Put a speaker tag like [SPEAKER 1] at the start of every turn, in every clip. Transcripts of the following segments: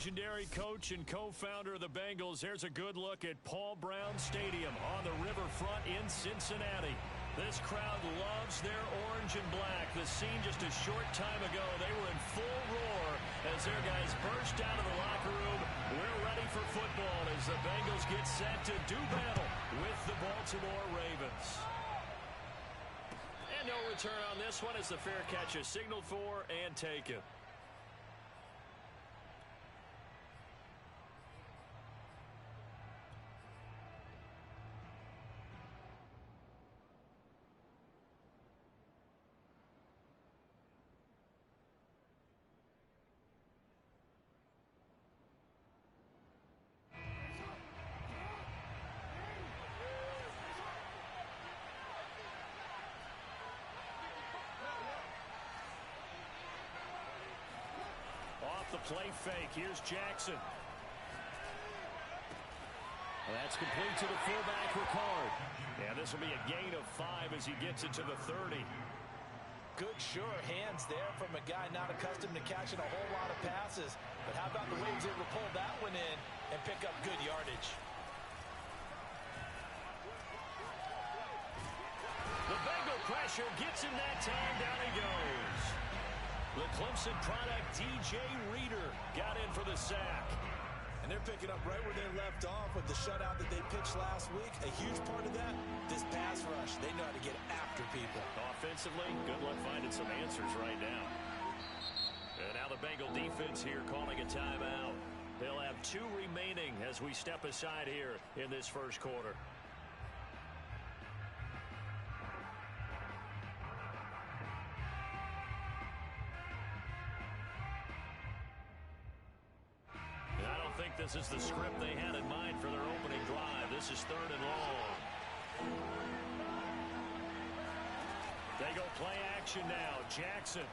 [SPEAKER 1] legendary coach and co-founder of the Bengals. Here's a good look at Paul Brown Stadium on the riverfront in Cincinnati. This crowd loves their orange and black. The scene just a short time ago, they were in full roar as their guys burst out of the locker room. We're ready for football as the Bengals get set to do battle with the Baltimore Ravens. And no return on this one as the fair catch is signaled for and taken. Off the play fake. Here's Jackson. That's complete to the fullback, Ricard. Yeah, this will be a gain of 5 as he gets it to the 30.
[SPEAKER 2] Good, sure hands there from a guy not accustomed to catching a whole lot of passes. But how about the way he was able to pull that one in and pick up good yardage?
[SPEAKER 1] The Bengal pressure gets him that time. Down he goes. The Clemson product, DJ Reader, got in for the sack.
[SPEAKER 2] And they're picking up right where they left off with the shutout that they pitched last week. A huge part of that, this pass rush. They know how to get after people.
[SPEAKER 1] Offensively, good luck finding some answers right now. And now the Bengal defense here calling a timeout. They'll have 2 remaining as we step aside here in this first quarter. I think this is the script they had in mind for their opening drive. This is 3rd and long. They go play action now. Jackson.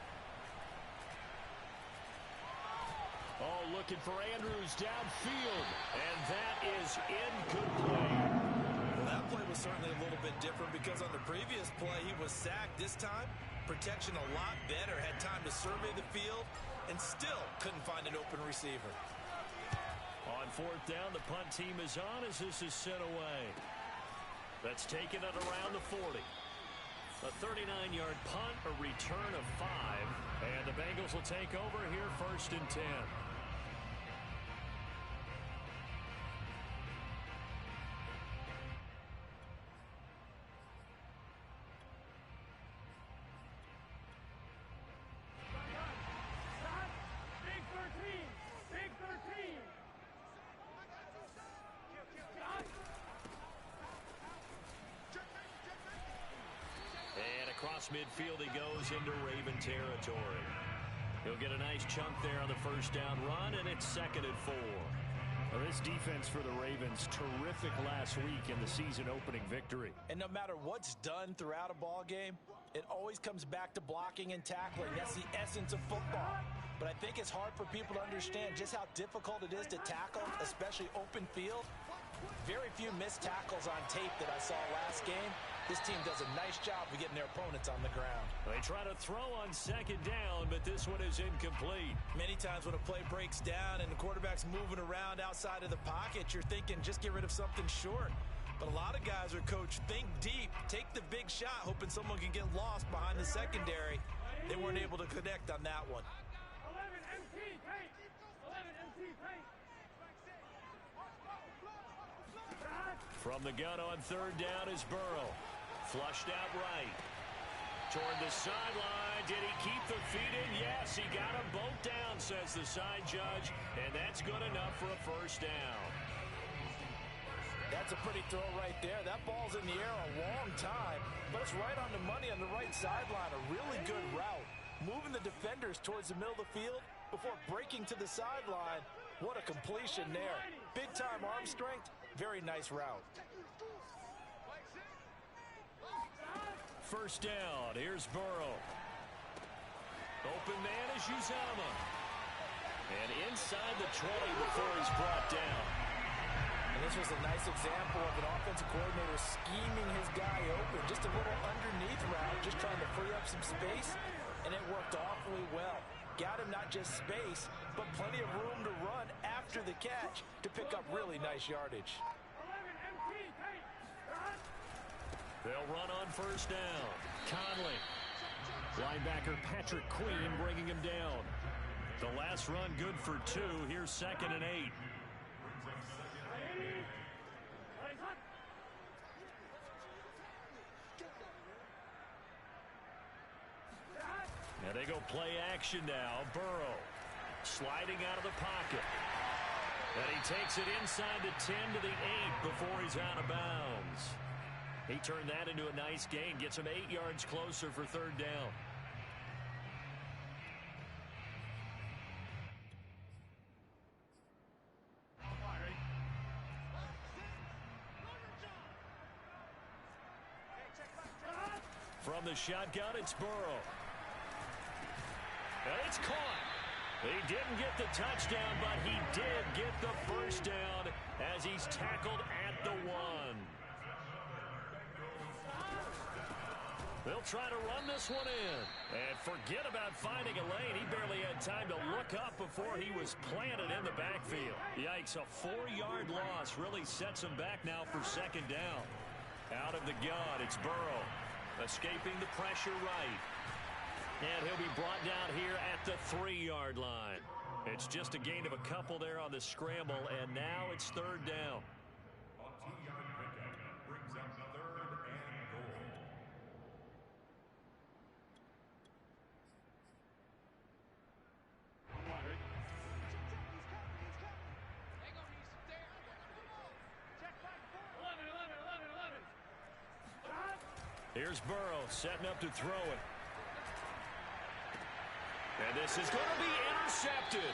[SPEAKER 1] Oh, looking for Andrews downfield. And that is incomplete.
[SPEAKER 2] Well, that play was certainly a little bit different because on the previous play he was sacked. This time, protection a lot better. Had time to survey the field and still couldn't find an open receiver.
[SPEAKER 1] On 4th down, the punt team is on as this is sent away. That's taken at around the 40. A 39-yard punt, a return of 5. And the Bengals will take over here 1st and 10. And across midfield he goes into Raven territory. He'll get a nice chunk there on the 1st down run, and it's 2nd and 4. Well, this defense for the Ravens, terrific last week in the season opening victory.
[SPEAKER 2] And no matter what's done throughout a ball game, it always comes back to blocking and tackling. That's the essence of football. But I think it's hard for people to understand just how difficult it is to tackle, especially open field. Very few missed tackles on tape that I saw last game. This team does a nice job of getting their opponents on the ground.
[SPEAKER 1] They try to throw on 2nd down, but this one is incomplete.
[SPEAKER 2] Many times when a play breaks down and the quarterback's moving around outside of the pocket, you're thinking just get rid of something short. But a lot of guys are coached, think deep, take the big shot, hoping someone can get lost behind the secondary. They weren't able to connect on that one.
[SPEAKER 3] 11 MT, paint. 11 MT, paint.
[SPEAKER 1] From the gun on 3rd down is Burrow. Flushed out right. Toward the sideline. Did he keep the feet in? Yes, he got them both down, says the side judge. And that's good enough for a 1st down.
[SPEAKER 2] That's a pretty throw right there. That ball's in the air a long time, but it's right on the money on the right sideline. A really good route. Moving the defenders towards the middle of the field before breaking to the sideline. What a completion there. Big-time arm strength. Very nice route.
[SPEAKER 1] 1st down. Here's Burrow. Open man is Uzomah. And inside the 20 before he's brought down.
[SPEAKER 2] And this was a nice example of an offensive coordinator scheming his guy open. Just a little underneath route, just trying to free up some space, and it worked awfully well. Got him not just space, but plenty of room to run after the catch to pick up really nice yardage.
[SPEAKER 3] 11 MT, take.
[SPEAKER 1] They'll run on first down. Conley. Linebacker Patrick Queen bringing him down. The last run good for 2. Here's 2nd and 8. And they go play action now. Burrow sliding out of the pocket. And he takes it inside the 10 to the 8 before he's out of bounds. He turned that into a nice gain. Gets him 8 yards closer for 3rd down. From the shotgun, it's Burrow. And it's caught. He didn't get the touchdown, but he did get the first down as he's tackled at the 1. They'll try to run this one in. And forget about finding a lane. He barely had time to look up before he was planted in the backfield. Yikes, a 4-yard loss really sets him back now for 2nd down. Out of the gun, it's Burrow. Escaping the pressure right. And he'll be brought down here at the 3-yard line. It's just a gain of a couple there on the scramble, and now it's 3rd down.
[SPEAKER 4] A 2-yard pickup brings up the 3rd and goal.
[SPEAKER 1] Here's Burrow setting up to throw it. And this is going to be intercepted.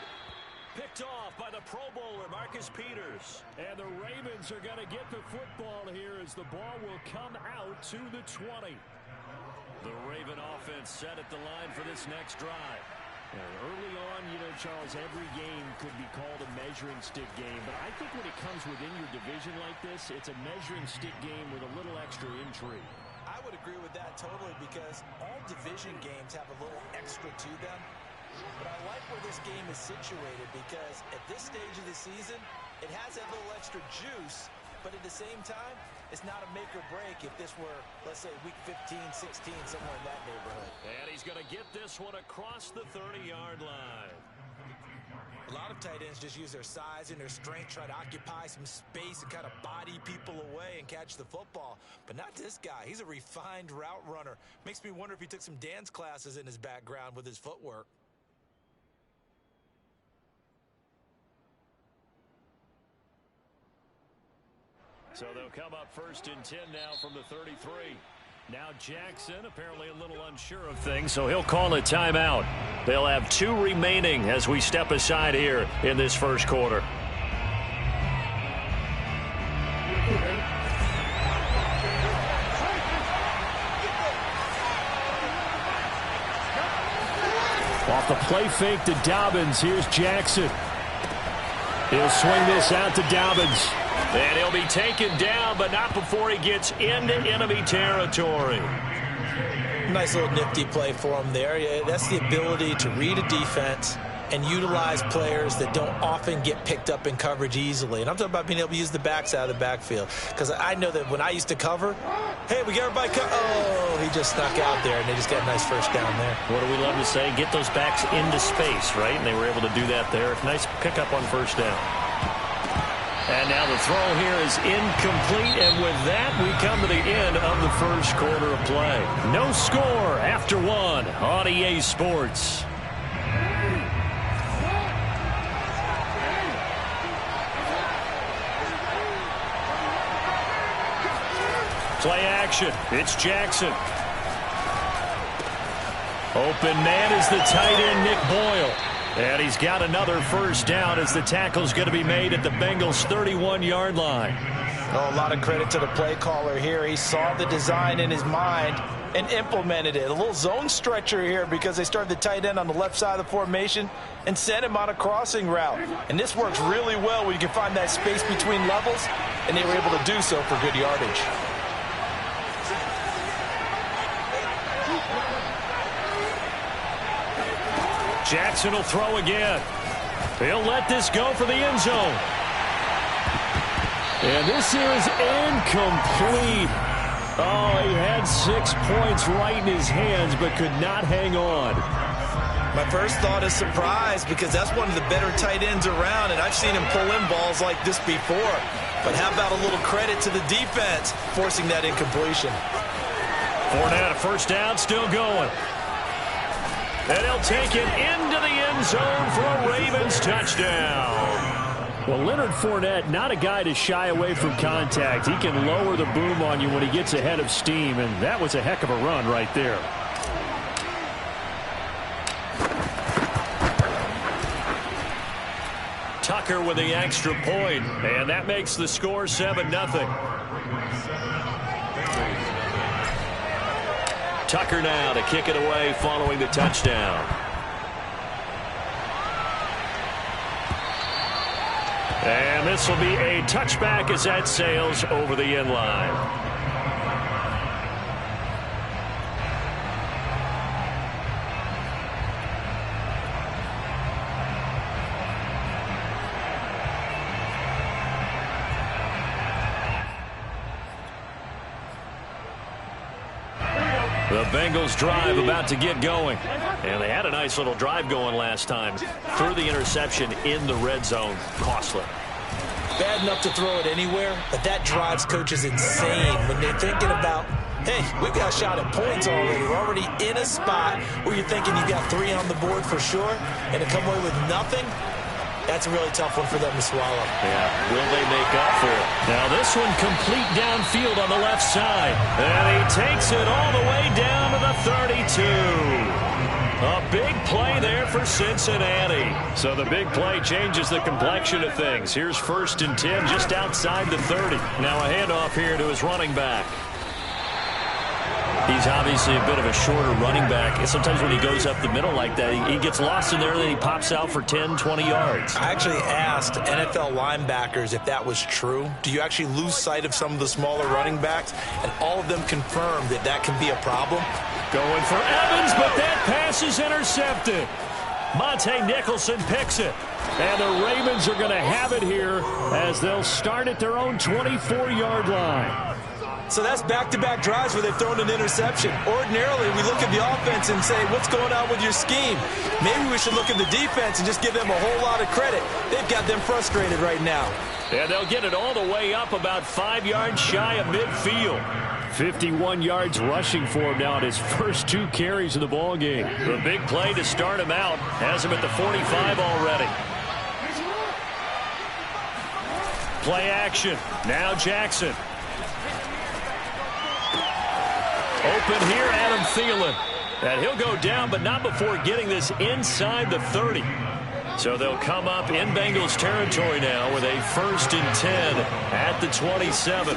[SPEAKER 1] Picked off by the Pro Bowler, Marcus Peters. And the Ravens are going to get the football here as the ball will come out to the 20. The Raven offense set at the line for this next drive.
[SPEAKER 5] And early on, you know, Charles, every game could be called a measuring stick game. But I think when it comes within your division like this, it's a measuring stick game with a little extra intrigue.
[SPEAKER 2] I would agree with that totally because all division games have a little extra to them. But I like where this game is situated because at this stage of the season, it has that little extra juice. But at the same time, it's not a make or break if this were, let's say, week 15, 16, somewhere in that neighborhood.
[SPEAKER 1] And he's going to get this one across the 30-yard line.
[SPEAKER 2] A lot of tight ends just use their size and their strength, try to occupy some space and kind of body people away and catch the football. But not this guy. He's a refined route runner. Makes me wonder if he took some dance classes in his background with his footwork.
[SPEAKER 1] So they'll come up 1st and 10 now from the 33. Now Jackson apparently a little unsure of things, so he'll call a timeout. They'll have 2 remaining as we step aside here in this first quarter. Off the play fake to Dobbins. Here's Jackson. He'll swing this out to Dobbins. And he'll be taken down, but not before he gets into enemy territory.
[SPEAKER 2] Nice little nifty play for him there. Yeah, that's the ability to read a defense and utilize players that don't often get picked up in coverage easily. And I'm talking about being able to use the backs out of the backfield. Because I know that when I used to cover, hey, we got everybody oh, he just snuck out there, and they just got a nice first down there.
[SPEAKER 1] What do we love to say? Get those backs into space, right? And they were able to do that there. Nice pickup on first down. And now the throw here is incomplete, and with that, we come to the end of the first quarter of play. No score after 1 on EA Sports. Play action. It's Jackson. Open man is the tight end, Nick Boyle. And he's got another first down as the tackle's going to be made at the Bengals' 31-yard line.
[SPEAKER 2] Oh, a lot of credit to the play caller here. He saw the design in his mind and implemented it. A little zone stretcher here because they started the tight end on the left side of the formation and sent him on a crossing route. And this works really well when you can find that space between levels, and they were able to do so for good yardage.
[SPEAKER 1] Jackson will throw again. He'll let this go for the end zone. And this is incomplete. Oh, he had 6 points right in his hands, but could not hang on.
[SPEAKER 2] My first thought is surprise, because that's one of the better tight ends around, and I've seen him pull in balls like this before. But how about a little credit to the defense forcing that incompletion?
[SPEAKER 1] Fournette, a first down, still going. And he'll take it into the end zone for a Ravens touchdown. Well, Leonard Fournette, not a guy to shy away from contact. He can lower the boom on you when he gets ahead of steam, and that was a heck of a run right there. Tucker with the extra point, and that makes the score 7-0. Tucker now to kick it away following the touchdown. And this will be a touchback as that sails over the end line. The Bengals drive about to get going. And they had a nice little drive going last time. Threw the interception in the red zone. Costly.
[SPEAKER 2] Bad enough to throw it anywhere, but that drives coaches insane when they're thinking about, hey, we've got a shot at points already. We're already in a spot where you're thinking you've got 3 on the board for sure, and to come away with nothing, that's a really tough one for them to swallow.
[SPEAKER 1] Yeah, will they make up for it? Now this one complete downfield on the left side. And he takes it all the way down to the 32. A big play there for Cincinnati. So the big play changes the complexion of things. Here's 1st and 10 just outside the 30. Now a handoff here to his running back. He's obviously a bit of a shorter running back. And sometimes when he goes up the middle like that, he gets lost in there and then he pops out for 10, 20 yards.
[SPEAKER 2] I actually asked NFL linebackers if that was true. Do you actually lose sight of some of the smaller running backs? And all of them confirmed that that can be a problem.
[SPEAKER 1] Going for Evans, but that pass is intercepted. Monte Nicholson picks it. And the Ravens are going to have it here as they'll start at their own 24-yard line.
[SPEAKER 2] So that's back-to-back drives where they've thrown an interception. Ordinarily, we look at the offense and say, what's going on with your scheme? Maybe we should look at the defense and just give them a whole lot of credit. They've got them frustrated right now.
[SPEAKER 1] And they'll get it all the way up about 5 yards shy of midfield. 51 yards rushing for him now on his first 2 carries of the ball game. The big play to start him out has him at the 45 already. Play action. Now Jackson. Open here, Adam Thielen. And he'll go down, but not before getting this inside the 30. So they'll come up in Bengals territory now with a 1st and 10 at the 27.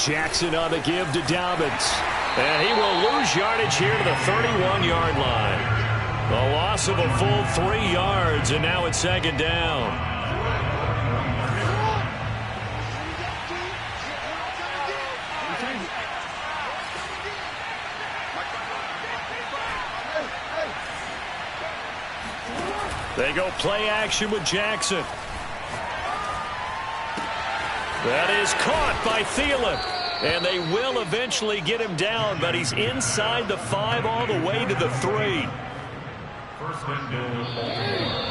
[SPEAKER 1] Jackson on the give to Dobbins. And he will lose yardage here to the 31-yard line. A loss of a full 3 yards, and now it's 2nd down. They go play action with Jackson. That is caught by Thielen. And they will eventually get him down, but he's inside the 5 all the way to the 3.
[SPEAKER 4] 1st and goal.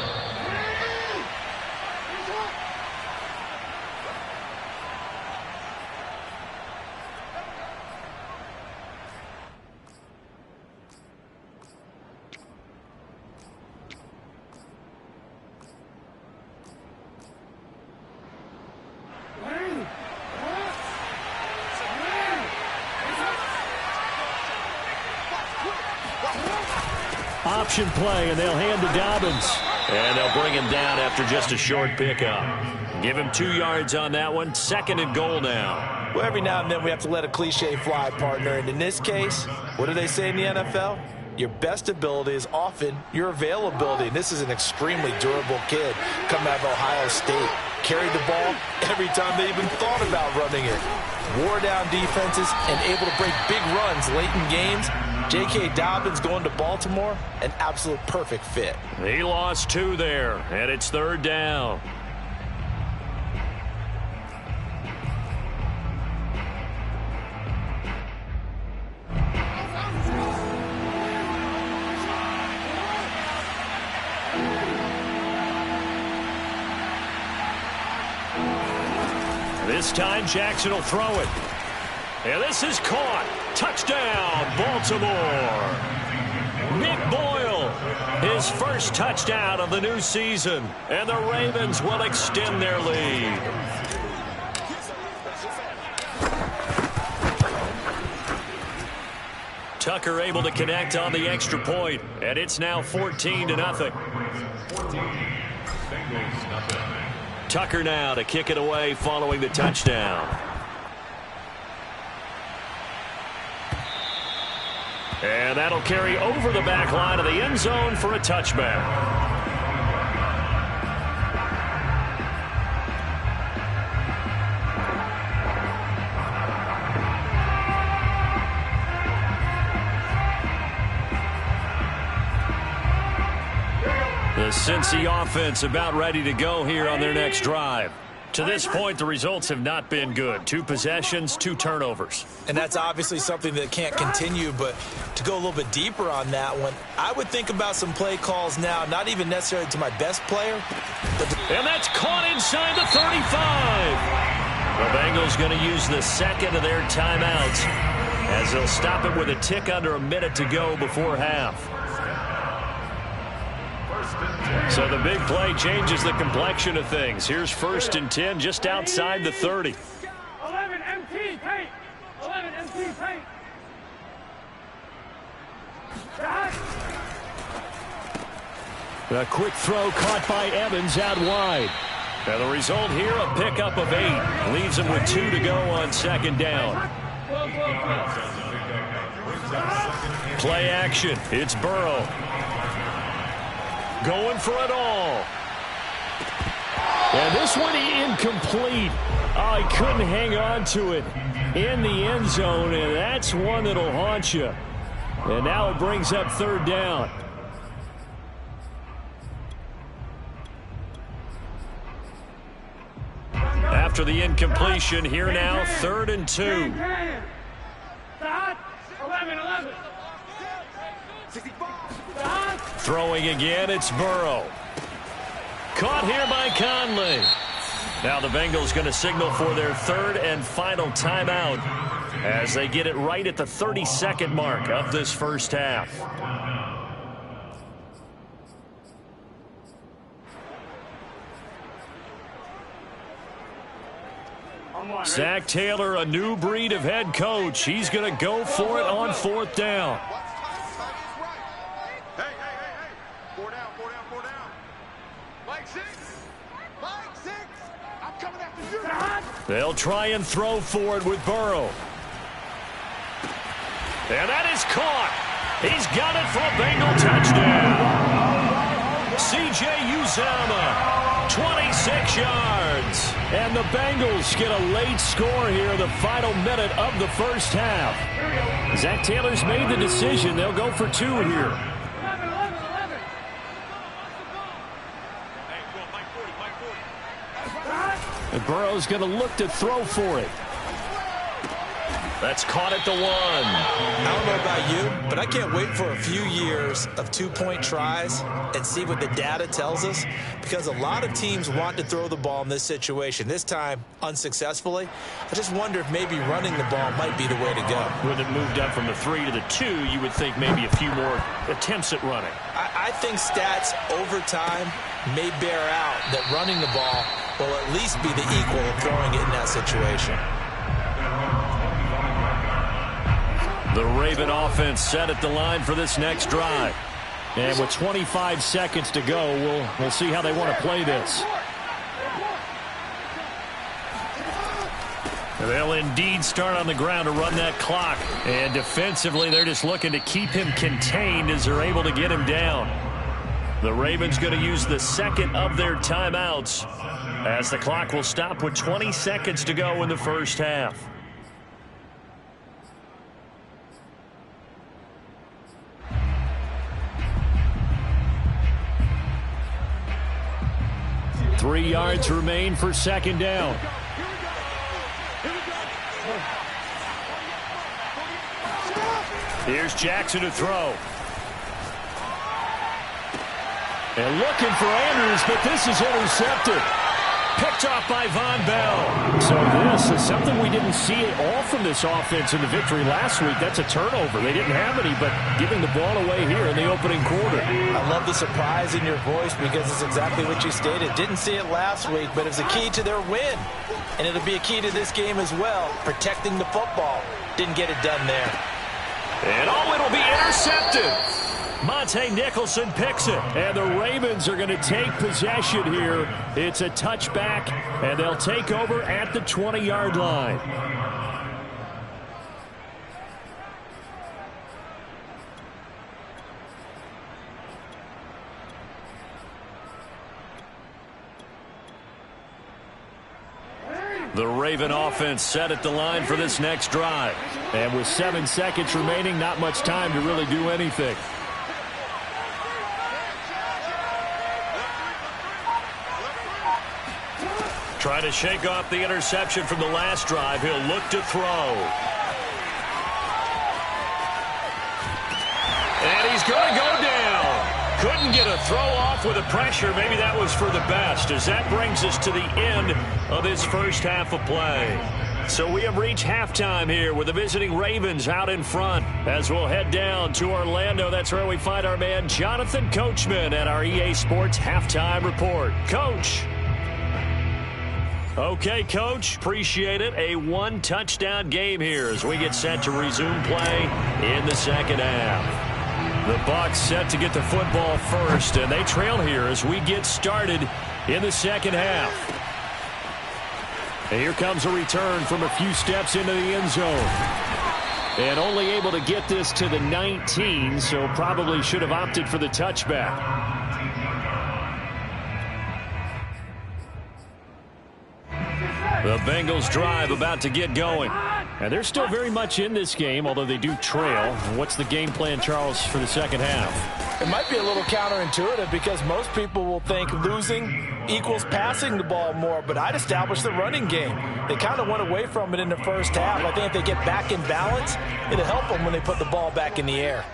[SPEAKER 1] Option play, and they'll hand to Dobbins. And they'll bring him down after just a short pickup. Give him 2 yards on that one. 2nd and goal now.
[SPEAKER 2] Well, every now and then we have to let a cliche fly, partner. And in this case, what do they say in the NFL? Your best ability is often your availability. And this is an extremely durable kid coming out of Ohio State. carried the ball every time they even thought about running it. Wore down defenses and able to break big runs late in games. J.K. Dobbins going to Baltimore, an absolute perfect fit.
[SPEAKER 1] He lost 2 there, and it's 3rd down. This time Jackson will throw it. And this is caught. Touchdown, Baltimore. Nick Boyle, his first touchdown of the new season. And the Ravens will extend their lead. Tucker able to connect on the extra point. And it's now 14-0. Tucker now to kick it away following the touchdown. And that'll carry over the back line of the end zone for a touchback. The Cincy offense about ready to go here on their next drive. To this point, the results have not been good. 2 possessions, 2 turnovers.
[SPEAKER 2] And that's obviously something that can't continue, but to go a little bit deeper on that one, I would think about some play calls now, not even necessarily to my best player.
[SPEAKER 1] And that's caught inside the 35. The Bengals going to use the second of their timeouts as they'll stop it with a tick under a minute to go before half. So the big play changes the complexion of things. Here's 1st and 10 just outside the 30.
[SPEAKER 3] 11 MT paint. 11 MT paint.
[SPEAKER 1] A quick throw caught by Evans out wide. And the result here, a pickup of 8. Leaves him with 2 to go on 2nd down. Play action. It's Burrow. Going for it all. And this one incomplete. Oh, he couldn't hang on to it in the end zone, and that's one that'll haunt you. And now it brings up 3rd down. After the incompletion, here now, 3rd and 2.
[SPEAKER 3] 11.
[SPEAKER 1] Throwing again, it's Burrow. Caught here by Conley. Now the Bengals going to signal for their 3rd and final timeout as they get it right at the 32nd mark of this first half. Zach Taylor, a new breed of head coach. He's going to go for it on 4th down. They'll try and throw for it with Burrow. And that is caught. He's got it for a Bengal touchdown. C.J. Uzomah, 26 yards. And the Bengals get a late score here in the final minute of the first half. Zach Taylor's made the decision. They'll go for 2 here. And Burrow's going to look to throw for it. That's caught at the 1.
[SPEAKER 2] I don't know about you, but I can't wait for a few years of 2-point tries and see what the data tells us, because a lot of teams want to throw the ball in this situation. This time, unsuccessfully. I just wonder if maybe running the ball might be the way to go.
[SPEAKER 1] With it moved up from the 3 to the 2, you would think maybe a few more attempts at running.
[SPEAKER 2] I think stats over time may bear out that running the ball will at least be the equal of throwing it in that situation.
[SPEAKER 1] The Raven offense set at the line for this next drive. And with 25 seconds to go, we'll see how they want to play this. They'll indeed start on the ground to run that clock. And defensively, they're just looking to keep him contained as they're able to get him down. The Ravens going to use the second of their timeouts as the clock will stop with 20 seconds to go in the first half. Three yards remain for second down. Here's Jackson to throw. And looking for Andrews, but this is intercepted. Picked off by Von Bell. So this is something we didn't see at all from this offense in the victory last week. That's a turnover. They didn't have any, but giving the ball away here in the opening quarter.
[SPEAKER 2] I love the surprise in your voice because it's exactly what you stated. Didn't see it last week, but it's a key to their win. And it'll be a key to this game as well, protecting the football. Didn't get it done there.
[SPEAKER 1] And it'll be intercepted. Monte Nicholson picks it, and the Ravens are going to take possession here. It's a touchback, and they'll take over at the 20-yard line. The Raven offense set at the line for this next drive. And with 7 seconds remaining, not much time to really do anything. Trying to shake off the interception from the last drive. He'll look to throw. And he's going to go down. Couldn't get a throw off with the pressure. Maybe that was for the best, as that brings us to the end of this first half of play. So we have reached halftime here with the visiting Ravens out in front. As we'll head down to Orlando, that's where we find our man Jonathan Coachman at our EA Sports Halftime Report. Coach. Okay, Coach, appreciate it. A one-touchdown game here as we get set to resume play in the second half. The Bucs set to get the football first, and they trail here as we get started in the second half. And here comes a return from a few steps into the end zone. And only able to get this to the 19, so probably should have opted for the touchback. The Bengals drive about to get going. And they're still very much in this game, although they do trail. What's the game plan, Charles, for the second half?
[SPEAKER 2] It might be a little counterintuitive because most people will think losing equals passing the ball more, but I'd establish the running game. They kind of went away from it in the first half. I think if they get back in balance, it'll help them when they put the ball back in the air.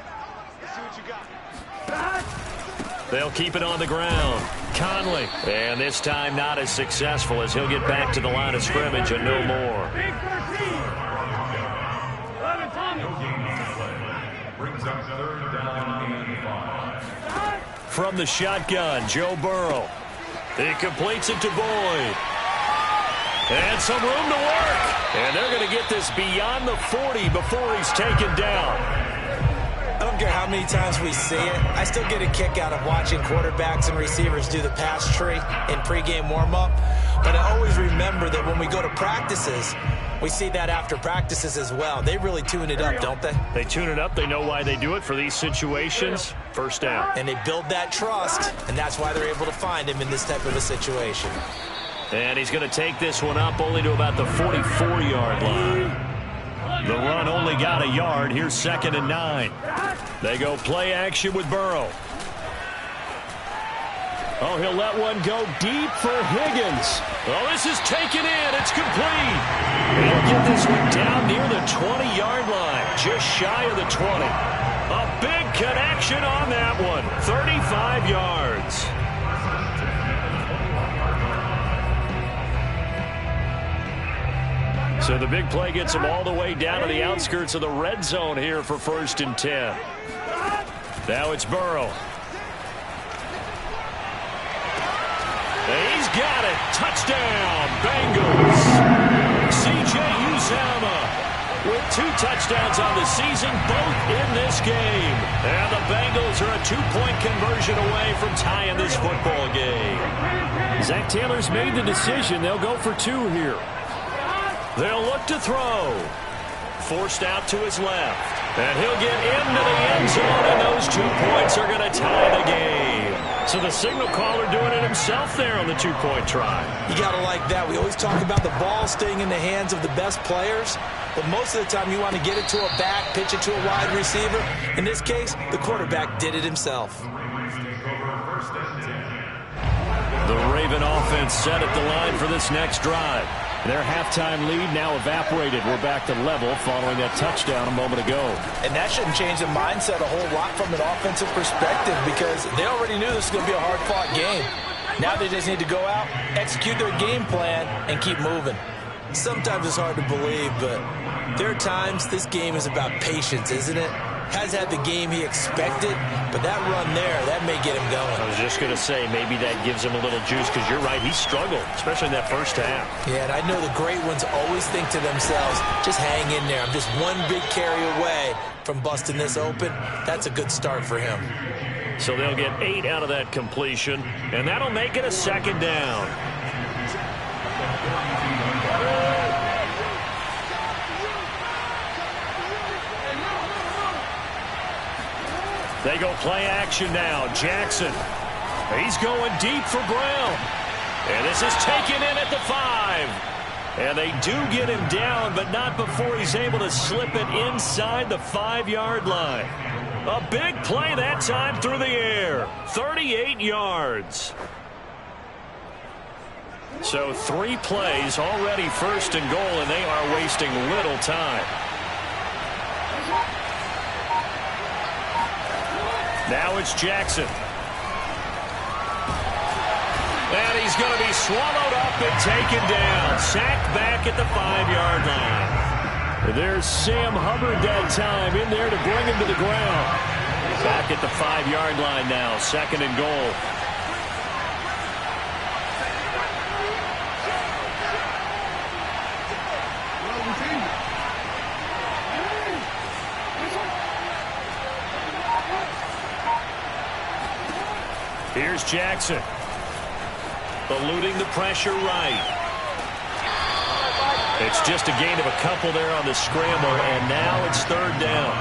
[SPEAKER 1] They'll keep it on the ground. Conley. And this time not as successful as he'll get back to the line of scrimmage and no more. From the shotgun, Joe Burrow. He completes it to Boyd. And some room to work. And they're going to get this beyond the 40 before he's taken down.
[SPEAKER 2] I don't care how many times we see it. I still get a kick out of watching quarterbacks and receivers do the pass tree in pregame warm-up. But I always remember that when we go to practices, we see that after practices as well. They really tune it up, don't they?
[SPEAKER 1] They tune it up. They know why they do it for these situations. First down.
[SPEAKER 2] And they build that trust, and that's why they're able to find him in this type of a situation.
[SPEAKER 1] And he's going to take this one up only to about the 44-yard line. The run only got a yard. Here's 2nd and 9. They go play action with Burrow. Oh, he'll let one go deep for Higgins. Oh, this is taken in. It's complete. He'll get this one down near the 20-yard line, just shy of the 20. A big connection on that one. 35 yards. So the big play gets him all the way down to the outskirts of the red zone here for 1st and 10. Now it's Burrow. He's got it. Touchdown, Bengals. C.J. Uzomah with 2 touchdowns on the season, both in this game. And the Bengals are a 2-point conversion away from tying this football game. Zach Taylor's made the decision. They'll go for 2 here. They'll look to throw. Forced out to his left. And he'll get into the end zone, and those 2 points are going to tie the game. So the signal caller doing it himself there on the two-point try.
[SPEAKER 2] You got to like that. We always talk about the ball staying in the hands of the best players, but most of the time you want to get it to a back, pitch it to a wide receiver. In this case, the quarterback did it himself.
[SPEAKER 1] The Raven offense set at the line for this next drive. Their halftime lead now evaporated. We're back to level following that touchdown a moment ago.
[SPEAKER 2] And that shouldn't change the mindset a whole lot from an offensive perspective because they already knew this was going to be a hard-fought game. Now they just need to go out, execute their game plan, and keep moving. Sometimes it's hard to believe, but there are times this game is about patience, isn't it? Has had the game he expected, but that run there, that may get him going.
[SPEAKER 1] I was just going to say, maybe that gives him a little juice because you're right, he struggled, especially in that first half.
[SPEAKER 2] Yeah, and I know the great ones always think to themselves, just hang in there. I'm just one big carry away from busting this open. That's a good start for him.
[SPEAKER 1] So they'll get 8 out of that completion, and that'll make it a second down. They go play action now. Jackson. He's going deep for Brown. And this is taken in at the 5. And they do get him down, but not before he's able to slip it inside the 5-yard line. A big play that time through the air. 38 yards. So 3 plays already first and goal, and they are wasting little time. Now it's Jackson. And he's going to be swallowed up and taken down. Sacked back at the 5-yard line. There's Sam Hubbard that time in there to bring him to the ground. Back at the 5-yard line now. Second and goal. Here's Jackson. Eluding the pressure right. It's just a gain of a couple there on the scramble, and now it's third down.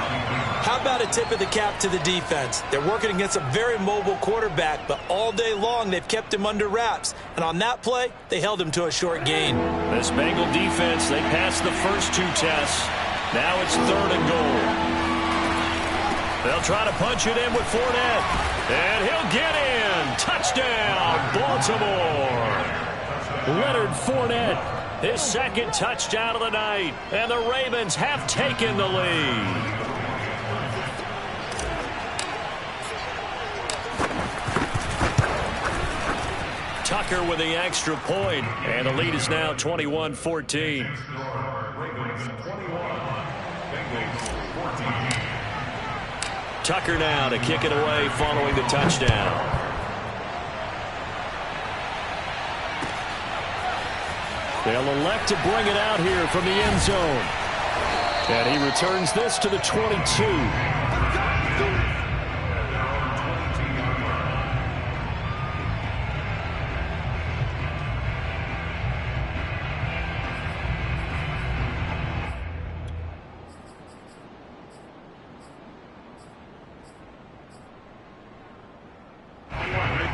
[SPEAKER 2] How about a tip of the cap to the defense? They're working against a very mobile quarterback, but all day long they've kept him under wraps. And on that play, they held him to a short gain.
[SPEAKER 1] This Bengal defense, they passed the first 2 tests. Now it's third and goal. They'll try to punch it in with Fournette. And he'll get in. Touchdown, Baltimore. Leonard Fournette, his second touchdown of the night. And the Ravens have taken the lead. Tucker with the extra point. And the lead is now 21-14. Tucker now to kick it away following the touchdown. They'll elect to bring it out here from the end zone. And he returns this to the 22.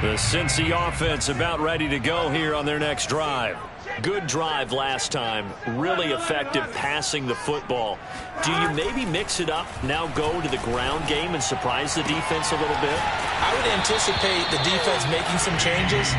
[SPEAKER 1] The Cincy offense about ready to go here on their next drive. Good drive last time. Really effective passing the football. Do you maybe mix it up, now go to the ground game and surprise the defense a little bit?
[SPEAKER 2] I would anticipate the defense making some changes,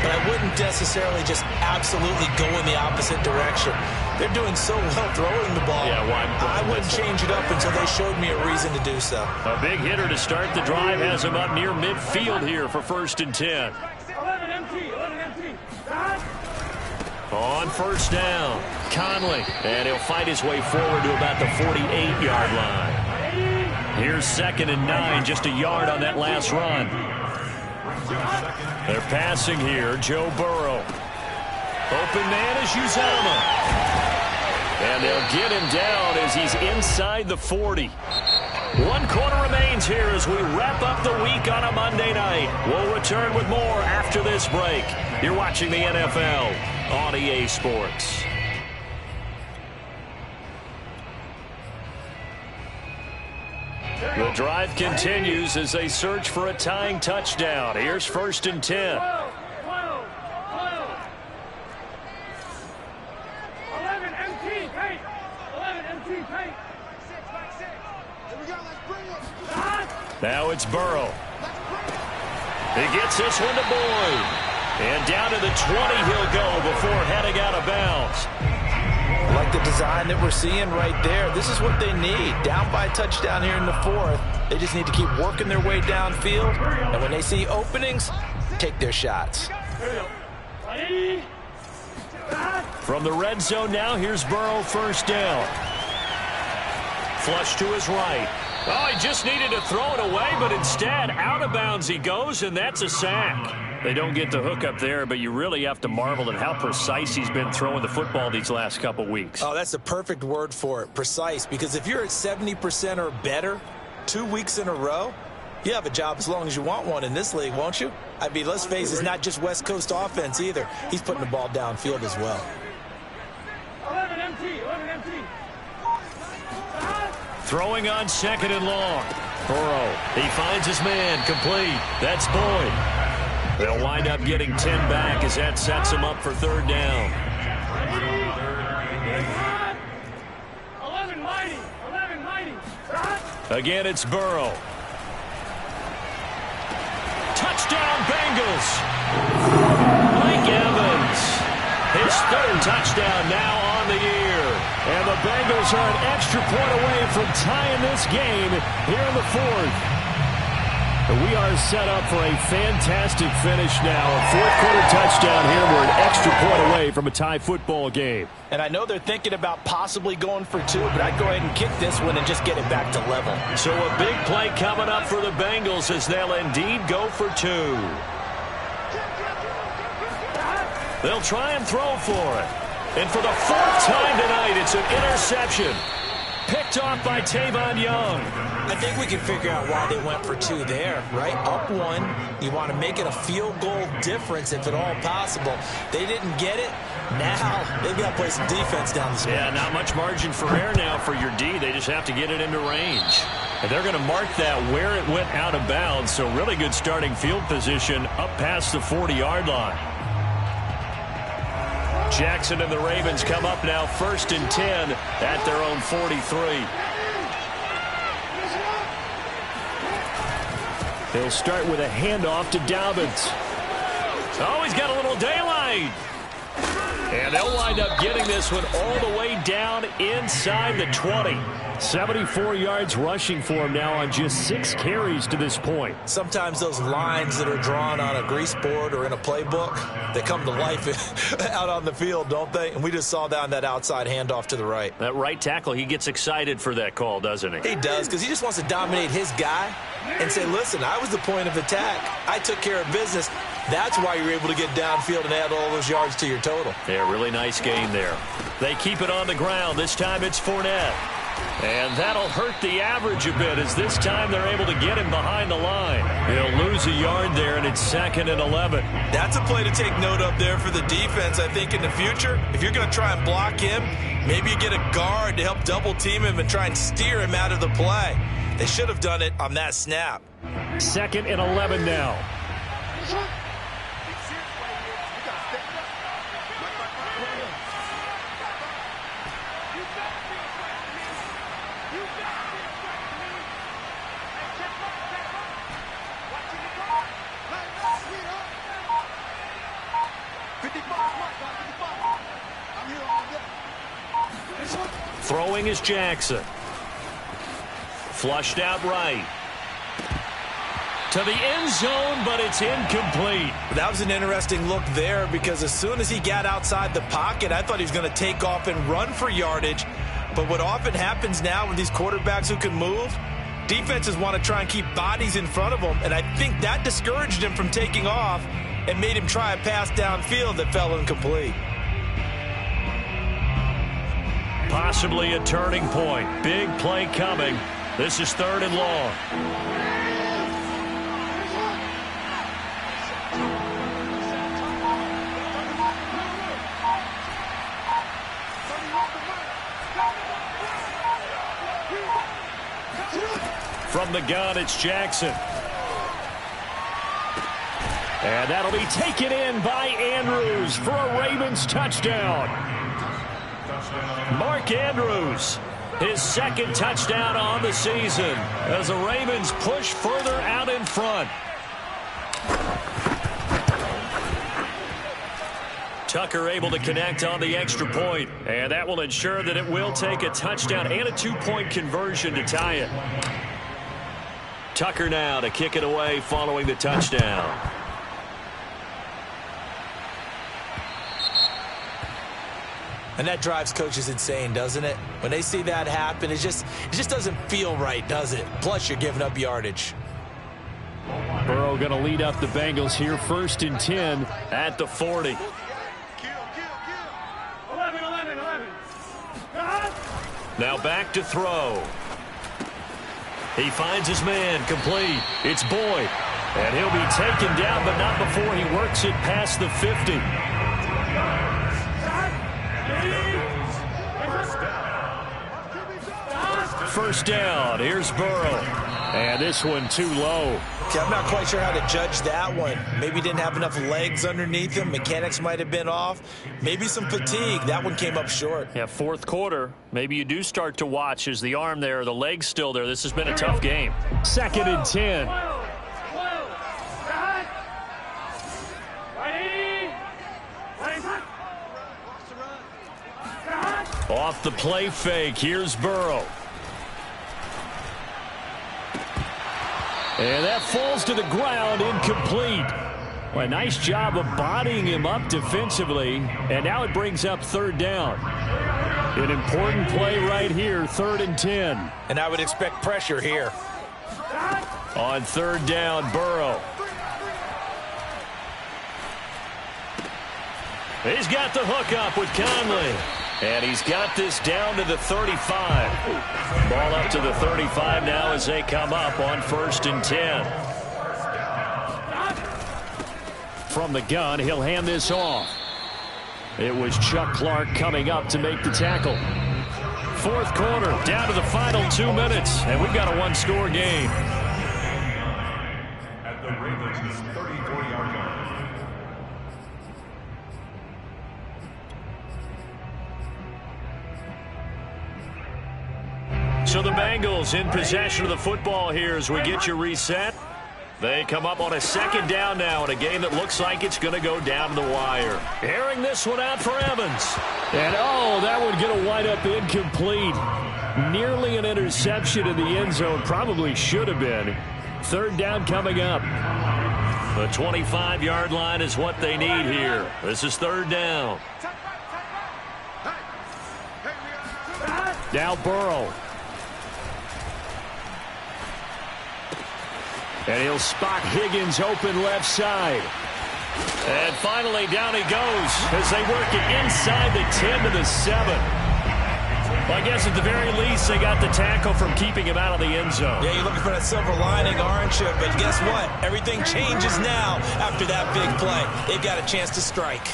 [SPEAKER 2] but I wouldn't necessarily just absolutely go in the opposite direction. They're doing so well throwing the ball.
[SPEAKER 1] Yeah,
[SPEAKER 2] I wouldn't change it up until they showed me a reason to do so.
[SPEAKER 1] A big hitter to start the drive has him up near midfield here for 1st and 10.
[SPEAKER 3] 11 empty.
[SPEAKER 1] On first down, Conley. And he'll fight his way forward to about the 48-yard line. Here's 2nd and 9, just a yard on that last run. They're passing here, Joe Burrow. Open man is Uzomah. And they'll get him down as he's inside the 40. 1 quarter remains here as we wrap up the week on a Monday night. We'll return with more after this break. You're watching the NFL on EA Sports. The drive continues as they search for a tying touchdown. Here's 1st and 10.
[SPEAKER 3] 11 MT, paint. 11 MT, paint. Here we go, let's bring it.
[SPEAKER 1] Now it's Burrow. He gets this one to Boyd. And down to the 20 he'll go before heading out of bounds.
[SPEAKER 2] Like the design that we're seeing right there. This is what they need. Down by a touchdown here in the 4th. They just need to keep working their way downfield. And when they see openings, take their shots.
[SPEAKER 1] From the red zone now, here's Burrow, 1st down. Flush to his right. Oh, he just needed to throw it away, but instead, out of bounds he goes, and that's a sack. They don't get the hook up there, but you really have to marvel at how precise he's been throwing the football these last couple weeks.
[SPEAKER 2] Oh, that's the perfect word for it, precise, because if you're at 70% or better 2 weeks in a row, you have a job as long as you want one in this league, won't you? I mean, let's face it, it's not just West Coast offense either. He's putting the ball downfield as well.
[SPEAKER 3] 11 MT, 11 MT.
[SPEAKER 1] Throwing on 2nd and long. Burrow, he finds his man, complete. That's Boyd. They'll wind up getting 10 back as that sets him up for 3rd down.
[SPEAKER 3] 11 mighty, 11 mighty.
[SPEAKER 1] Again, it's Burrow. Touchdown, Bengals. Mike Evans. His 3rd touchdown now on the year. And the Bengals are an extra point away from tying this game here in the 4th. We are set up for a fantastic finish now. A 4th quarter touchdown here. We're an extra point away from a tie football game.
[SPEAKER 2] And I know they're thinking about possibly going for 2, but I'd go ahead and kick this one and just get it back to level.
[SPEAKER 1] So a big play coming up for the Bengals as they'll indeed go for 2. They'll try and throw for it. And for the 4th time tonight, it's an interception. Picked off by Tavon Young.
[SPEAKER 2] I think we can figure out why they went for 2 there, right? Up 1, you want to make it a field goal difference if at all possible. They didn't get it. Now they've got to play some defense down the stretch.
[SPEAKER 1] Yeah, not much margin for error now for your D. They just have to get it into range. And they're going to mark that where it went out of bounds. So really good starting field position up past the 40-yard line. Jackson and the Ravens come up now 1st and 10 at their own 43. They'll start with a handoff to Dobbins. Oh, he's got a little daylight. And they'll wind up getting this one all the way down inside the 20. 74 yards rushing for him now on just 6 carries to this point.
[SPEAKER 2] Sometimes those lines that are drawn on a grease board or in a playbook, they come to life out on the field, don't they? And we just saw down that outside handoff to the right.
[SPEAKER 1] That right tackle, he gets excited for that call, doesn't he?
[SPEAKER 2] He does, because he just wants to dominate his guy and say, listen, I was the point of attack. I took care of business. That's why you're able to get downfield and add all those yards to your total.
[SPEAKER 1] Yeah, really nice game there. They keep it on the ground. This time it's Fournette. And that'll hurt the average a bit as this time they're able to get him behind the line. He'll lose a yard there, and it's 2nd and 11.
[SPEAKER 2] That's a play to take note of there for the defense, I think, in the future. If you're going to try and block him, maybe you get a guard to help double-team him and try and steer him out of the play. They should have done it on that snap.
[SPEAKER 1] 2nd and 11 now. Throwing is Jackson. Flushed out right. To the end zone, but it's incomplete.
[SPEAKER 2] That was an interesting look there because as soon as he got outside the pocket, I thought he was going to take off and run for yardage. But what often happens now with these quarterbacks who can move, defenses want to try and keep bodies in front of them, and I think that discouraged him from taking off and made him try a pass downfield that fell incomplete.
[SPEAKER 1] Possibly a turning point. Big play coming. This is 3rd and long. From the gun, it's Jackson. And that'll be taken in by Andrews for a Ravens touchdown. Mark Andrews, his second touchdown on the season as the Ravens push further out in front. Tucker able to connect on the extra point, and that will ensure that it will take a touchdown and a 2-point conversion to tie it. Tucker now to kick it away following the touchdown.
[SPEAKER 2] And that drives coaches insane, doesn't it? When they see that happen, it just doesn't feel right, does it? Plus, you're giving up yardage.
[SPEAKER 1] Burrow going to lead up the Bengals here, 1st and 10 at the 40.
[SPEAKER 3] 11.
[SPEAKER 1] Now back to throw. He finds his man, complete. It's Boyd. And he'll be taken down, but not before he works it past the 50. First down. Here's Burrow. And this one too low.
[SPEAKER 2] Okay, I'm not quite sure how to judge that one. Maybe he didn't have enough legs underneath him. Mechanics might have been off. Maybe some fatigue. That one came up short.
[SPEAKER 1] Yeah, 4th quarter. Maybe you do start to watch. Is the arm there, the leg's still there? This has been a tough game. 2nd and 10. Off the play fake. Here's Burrow. And that falls to the ground, incomplete. Well, a nice job of bodying him up defensively. And now it brings up 3rd down. An important play right here, 3rd and 10.
[SPEAKER 2] And I would expect pressure here.
[SPEAKER 1] On 3rd down, Burrow. He's got the hook up with Conley. And he's got this down to the 35. Ball up to the 35 now as they come up on 1st and 10. From the gun, he'll hand this off. It was Chuck Clark coming up to make the tackle. 4th quarter, down to the final 2 minutes, and we've got a 1-score game.
[SPEAKER 4] At the Ravens' 34-yard line.
[SPEAKER 1] So the Bengals in possession of the football here as we get you reset. They come up on a 2nd down now in a game that looks like it's going to go down to the wire. Airing this one out for Evans. And, oh, that would get a wind up incomplete. Nearly an interception in the end zone. Probably should have been. 3rd down coming up. The 25-yard line is what they need here. This is 3rd down. Now Burrow. And he'll spot Higgins open left side. And finally down he goes as they work it inside the 10 to the 7. Well, I guess at the very least they got the tackle from keeping him out of the end zone.
[SPEAKER 2] Yeah, you're looking for that silver lining, aren't you? But guess what? Everything changes now after that big play. They've got a chance to strike.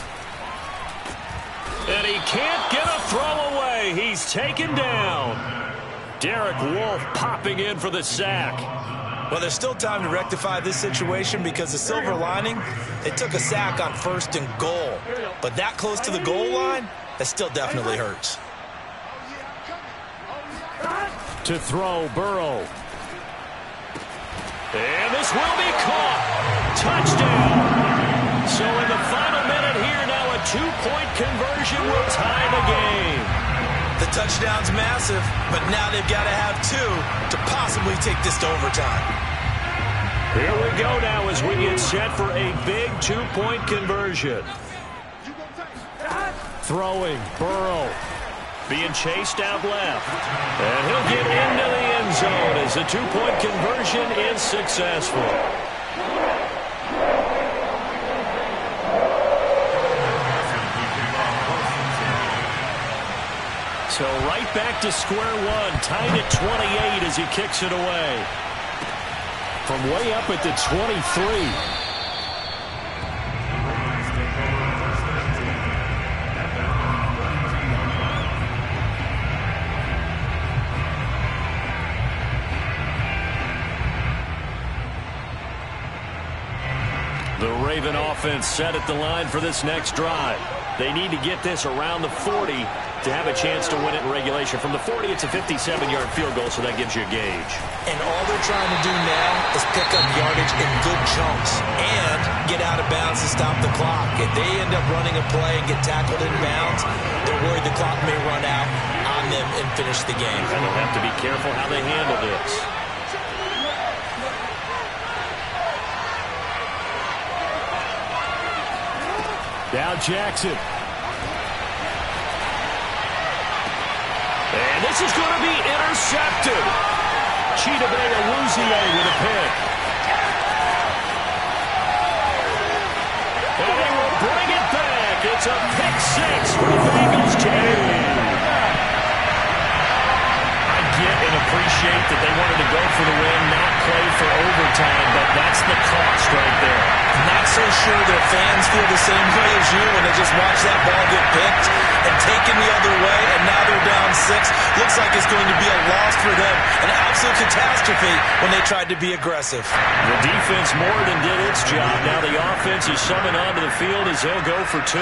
[SPEAKER 1] And he can't get a throw away. He's taken down. Derek Wolfe popping in for the sack.
[SPEAKER 2] Well, there's still time to rectify this situation because the silver lining, they took a sack on 1st and goal. But that close to the goal line, that still definitely hurts.
[SPEAKER 1] To throw, Burrow. And this will be caught. Touchdown. So in the final minute here now, a 2-point conversion will tie the game.
[SPEAKER 2] The touchdown's massive, but now they've got to have 2 to possibly take this to overtime.
[SPEAKER 1] Here we go now as we get set for a big 2-point conversion. Throwing, Burrow. Being chased out left. And he'll get into the end zone as the 2-point conversion is successful. So right back to square one, tied at 28 as he kicks it away. From way up at the 23. Raven offense set at the line for this next drive. They need to get this around the 40 to have a chance to win it in regulation. From the 40, it's a 57-yard field goal, so that gives you a gauge.
[SPEAKER 2] And all they're trying to do now is pick up yardage in good chunks and get out of bounds to stop the clock. If they end up running a play and get tackled in bounds, they're worried the clock may run out on them and finish the game.
[SPEAKER 1] And they'll have to be careful how they handle this. Now Jackson. And this is going to be intercepted. Chidobe Awuzie with a pick. And they will bring it back. It's a pick six for the Bengals, Jay. I get and appreciate that they wanted to go for the win, not play for overtime, but that's the cost right there.
[SPEAKER 2] Not so sure their fans feel the same way as you when they just watch that ball get picked and taken the other way, and now they're down 6. Looks like it's going to be a loss for them, an absolute catastrophe when they tried to be aggressive.
[SPEAKER 1] The defense more than did its job. Now the offense is summoned onto the field as they'll go for 2.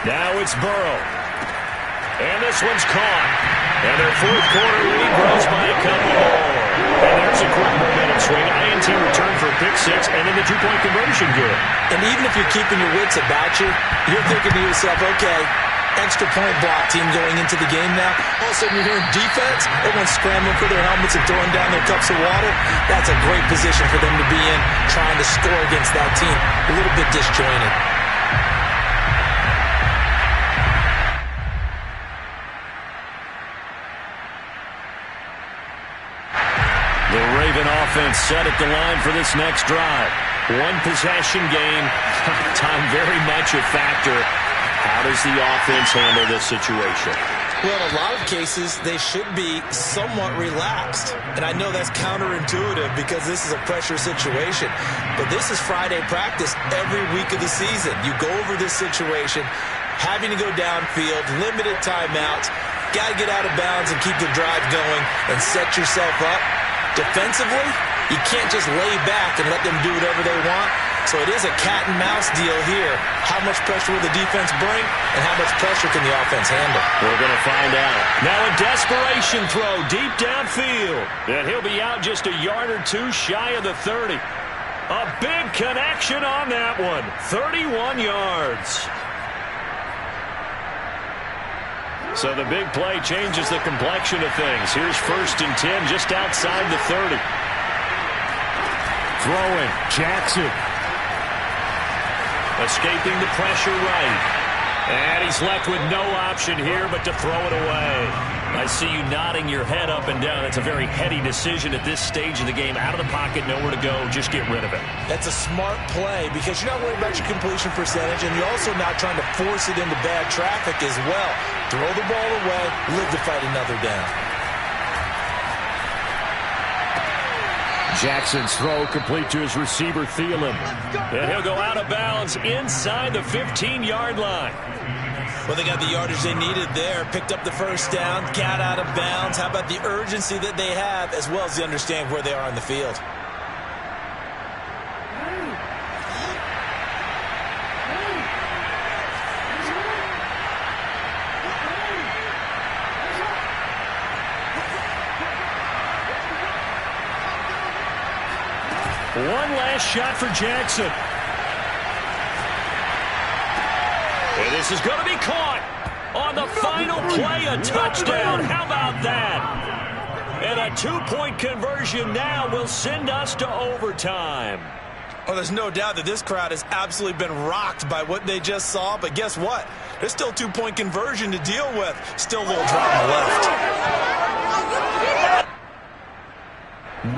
[SPEAKER 1] Now it's Burrow. And this one's caught. And their fourth quarter lead grows by a couple more. And there's a quick momentum swing. INT return for a pick 6, and then the 2-point conversion good.
[SPEAKER 2] And even if you're keeping your wits about you, you're thinking to yourself, okay, extra point block team going into the game now. All of a sudden you're hearing defense, everyone's scrambling for their helmets and throwing down their cups of water. That's a great position for them to be in, trying to score against that team. A little bit disjointed.
[SPEAKER 1] The Raven offense set at the line for this next drive. One possession game. Time very much a factor. How does the offense handle this situation?
[SPEAKER 2] Well, in a lot of cases, they should be somewhat relaxed. And I know that's counterintuitive because this is a pressure situation. But this is Friday practice every week of the season. You go over this situation, having to go downfield, limited timeouts, got to get out of bounds and keep the drive going and set yourself up. Defensively, you can't just lay back and let them do whatever they want. So it is a cat and mouse deal here. How much pressure will the defense bring, and how much pressure can the offense handle?
[SPEAKER 1] We're going to find out. Now a desperation throw deep downfield. And he'll be out just a yard or 2 shy of the 30. A big connection on that one. 31 yards. So the big play changes the complexion of things. Here's 1st and 10 just outside the 30. Throwing, Jackson. Escaping the pressure right. And he's left with no option here but to throw it away. I see you nodding your head up and down. It's a very heady decision at this stage of the game. Out of the pocket, nowhere to go. Just get rid of it.
[SPEAKER 2] That's a smart play because you're not worried about your completion percentage, and you're also not trying to force it into bad traffic as well. Throw the ball away, live to fight another down.
[SPEAKER 1] Jackson's throw complete to his receiver, Thielen. And he'll go out of bounds inside the 15-yard line.
[SPEAKER 2] Well, they got the yardage they needed there, picked up the first down, got out of bounds. How about the urgency that they have as well as they understand where they are on the field?
[SPEAKER 1] One last shot for Jackson. And this is going to be caught on the final play, a touchdown. How about that? And a 2-point conversion now will send us to overtime.
[SPEAKER 2] Oh, there's no doubt that this crowd has absolutely been rocked by what they just saw. But guess what? There's still 2-point conversion to deal with. Still a little drama left.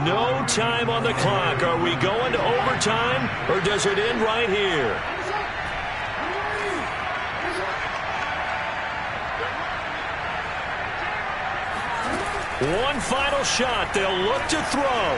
[SPEAKER 1] No time on the clock. Are we going to overtime, or does it end right here? One final shot. They'll look to throw.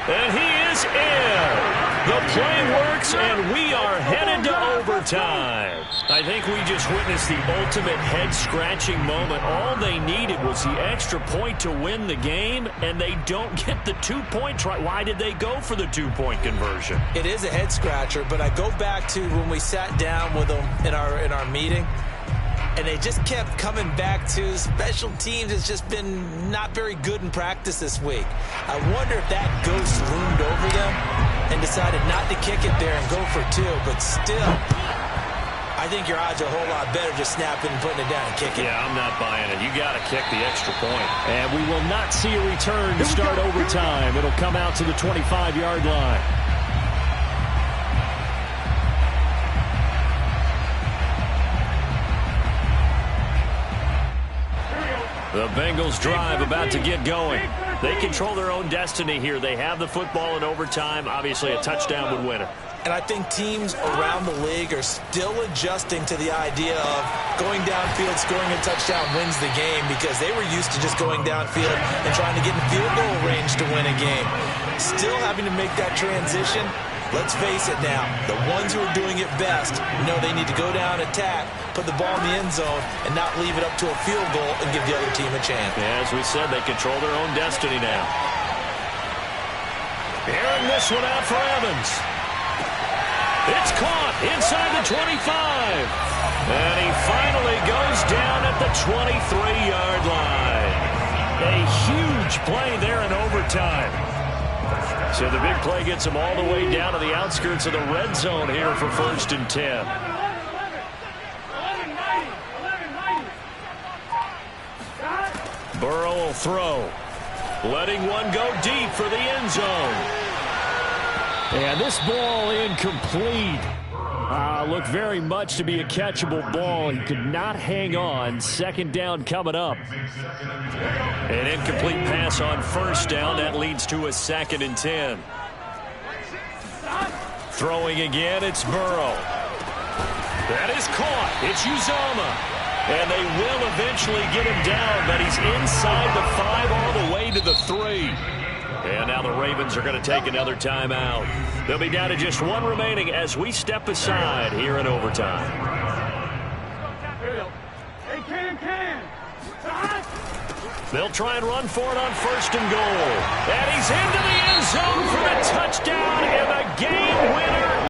[SPEAKER 1] And he is in. The play works, and we are headed to overtime. I think we just witnessed the ultimate head-scratching moment. All they needed was the extra point to win the game, and they don't get the two-point try. Why did they go for the two-point conversion?
[SPEAKER 2] It is a head-scratcher, but I go back to when we sat down with them in our meeting, and they just kept coming back to special teams. It's just been not very good in practice this week. I wonder if that ghost loomed over them and decided not to kick it there and go for two, but still, I think your odds are a whole lot better just snapping and putting it down and kicking.
[SPEAKER 1] Yeah, I'm not buying it. You got to kick the extra point. And we will not see a return to start overtime. It'll come out to the 25-yard line. The Bengals drive about to get going. They control their own destiny here. They have the football in overtime. Obviously, a touchdown would win it.
[SPEAKER 2] And I think teams around the league are still adjusting to the idea of going downfield, scoring a touchdown wins the game, because they were used to just going downfield and trying to get in field goal range to win a game. Still having to make that transition. Let's face it now, the ones who are doing it best know they need to go down, attack, put the ball in the end zone, and not leave it up to a field goal and give the other team a chance.
[SPEAKER 1] Yeah, as we said, they control their own destiny now. Airing this one out for Evans. It's caught inside the 25. And he finally goes down at the 23-yard line. A huge play there in overtime. So the big play gets him all the way down to the outskirts of the red zone here for 1st and 10. Burrow will throw. Letting one go deep for the end zone. And this ball incomplete. Looked very much to be a catchable ball. He could not hang on. 2nd down coming up. An incomplete pass on 1st down. That leads to a 2nd and 10. Throwing again, it's Burrow. That is caught. It's Uzomah. And they will eventually get him down, but he's inside the 5 all the way to the 3. And now the Ravens are going to take another timeout. They'll be down to just one remaining as we step aside here in overtime. They'll try and run for it on 1st and goal. And he's into the end zone for the touchdown and the game winner.